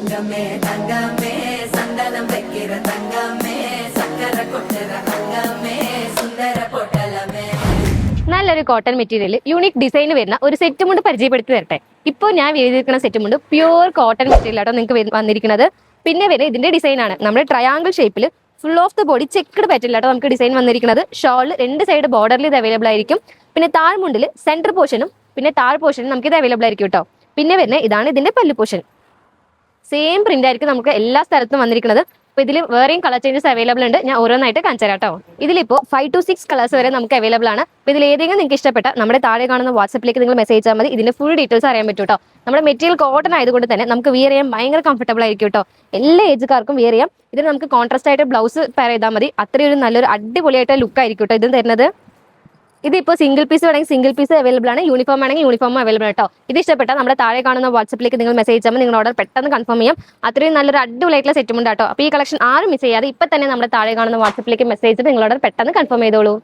தங்கமே தங்கமே சந்தனம் வைக்கிற தங்கமே சக்கர கொட்டுற தங்கமே സുന്ദര പൊട്ടലമേ. നല്ലൊരു കോട്ടൺ മെറ്റീരിയൽ യൂണിക് ഡിസൈൻ വരുന്ന ഒരു സെറ്റ് മുണ്ട് പരിചയപ്പെടുത്തി തരട്ടെ. ഇപ്പോൾ ഞാൻ എഴുതിയിരിക്കുന്ന സെറ്റ് മുണ്ട് പ്യൂർ കോട്ടൺ മെറ്റീരിയൽ ആട്ടോ നിങ്ങൾക്ക് വന്നിരിക്കുന്നത്. പിന്നെ വരെ ഇതിന്റെ ഡിസൈൻ ആണ് നമ്മുടെ ട്രയാങ്കിൾ ഷേപ്പിൽ full of the body checked പാറ്റേണിലാട്ടോ നമുക്ക് ഡിസൈൻ വന്നിരിക്കുന്നത്. ഷോളിൽ രണ്ട് സൈഡ് ബോർഡറിൽ ഇത് അവൈലബിൾ ആയിരിക്കും. പിന്നെ താഴ്മുണ്ടിൽ സെന്റർ പോർഷനും പിന്നെ താഴ് പോർഷനും നമുക്ക് ഇത് അവൈലബിൾ ആയിരിക്കും കേട്ടോ. പിന്നെ വരുന്നത് ഇതാണ് ഇതിന്റെ പല്ലു പോർഷൻ. സെയിം പ്രിന്റ് ആയിരിക്കും നമുക്ക് എല്ലാ സ്ഥലത്തും വന്നിരിക്കുന്നത്. അപ്പോൾ ഇതിൽ വേറെയും കളർ ചേഞ്ചസ് അവൈലബിൾ ഉണ്ട്. ഞാൻ ഓരോന്നായിട്ട് കാണിച്ചു തരാം കേട്ടോ. ഇതിലിപ്പോൾ 5 to 6 കളേഴ്സ് വരെ നമുക്ക് അവൈലബിൾ ആണ്. അപ്പോൾ ഇതിൽ ഏതെങ്കിലും നിങ്ങൾക്ക് ഇഷ്ടപ്പെട്ട നമ്മുടെ താഴെ കാണുന്ന വാട്സപ്പിലേക്ക് നിങ്ങൾ മെസ്സേജ് ചെയ്താൽ മതി. ഇതിന്റെ ഫുൾ ഡീറ്റെയിൽസ് അറിയാൻ പറ്റും കേട്ടോ. നമ്മുടെ മെറ്റീരിയൽ കോട്ടൺ ആയതുകൊണ്ട് തന്നെ നമുക്ക് വിയർ ചെയ്യാൻ ഭയങ്കര കംഫർട്ടബിൾ ആയിരിക്കും കേട്ടോ. എല്ലാ ഏജുകാർക്കും വിയർ ചെയ്യാം. ഇതിന് നമുക്ക് കോൺട്രാസ്റ്റ് ആയിട്ട് ബ്ലൗസ് പെയർ ചെയ്താൽ മതി. അത്രയൊരു നല്ലൊരു അടിപൊളിയായിട്ട് ലുക്ക് ആയിരിക്കും കേട്ടോ ഇത് തരുന്നത്. ഇതിപ്പോൾ സിംഗിൾ പീസ് വേണമെങ്കിൽ സിംഗിൾ പീസ് അവൈലബിൾ ആണ്. യൂണിഫോം ആണെങ്കിൽ യൂണിഫോം അവൈലബിൾ കേട്ടോ. ഇത് ഇഷ്ടപ്പെട്ടാൽ നമ്മുടെ താഴെ കാണുന്ന വാട്സപ്പിലേക്ക് നിങ്ങൾ മെസ്സേജ് ചെയ്യുമ്പോൾ നിങ്ങൾ ഓർഡർ പെട്ടെന്ന് കൺഫേം ചെയ്യാം. അത്രയും നല്ലൊരു അടിപൊളിയായിട്ടുള്ള സെറ്റും ഉണ്ട് കേട്ടോ. അപ്പോൾ ഈ കളക്ഷൻ ആരും മിസ് ചെയ്യാതെ ഇപ്പം തന്നെ നമ്മുടെ താഴെ കാണുന്ന വാട്സപ്പിലേക്ക് മെസ്സേജ് ചെയ്ത് നിങ്ങൾ ഓർഡർ പെട്ടെന്ന് കൺഫേം ചെയ്തോളൂ.